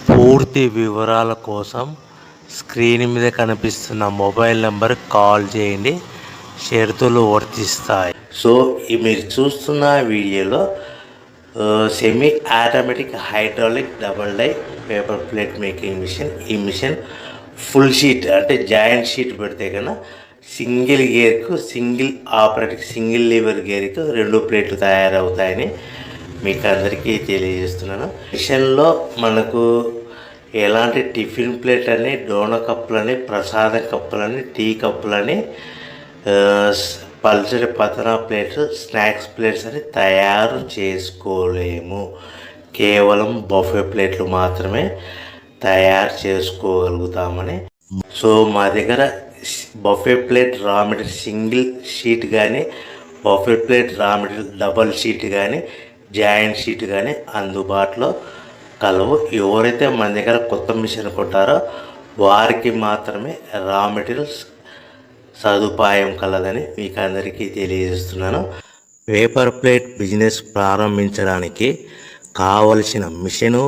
పూర్తి వివరాల కోసం స్క్రీన్ మీద కనిపిస్తున్న మొబైల్ నెంబర్ కాల్ చేయండి. షరతులు వర్తిస్తాయి. సో మీరు చూస్తున్న వీడియోలో semi automatic hydraulic double die paper plate making machine. ఈ మిషన్ ఫుల్ షీట్ అంటే జాయింట్ షీట్ పెడితే కన్నా సింగిల్ గేర్కు సింగిల్ ఆపరేటింగ్ సింగిల్ లీవర్ గేర్కు 2 ప్లేట్లు తయారవుతాయని మీకు అందరికీ తెలియజేస్తున్నాను. మిషన్లో మనకు ఎలాంటి టిఫిన్ ప్లేట్ అని, డోన కప్పులని, ప్రసాదం కప్పులని, టీ కప్పులని, పల్చడి పతన ప్లేట్స్, స్నాక్స్ ప్లేట్స్ అని తయారు చేసుకోలేము. కేవలం బఫే ప్లేట్లు మాత్రమే తయారు చేసుకోగలుగుతామని. సో మా దగ్గర buffet plate raw material single sheet కానీ, buffet plate raw material double sheet కానీ, జాయింట్ షీట్ కానీ అందుబాటులో కలవు. ఎవరైతే మన దగ్గర కొత్త మిషన్ కొంటారో వారికి మాత్రమే రా మెటీరియల్స్ సదుపాయం కలదని మీకు అందరికీ తెలియజేస్తున్నాను. పేపర్ ప్లేట్ బిజినెస్ ప్రారంభించడానికి కావలసిన మిషను,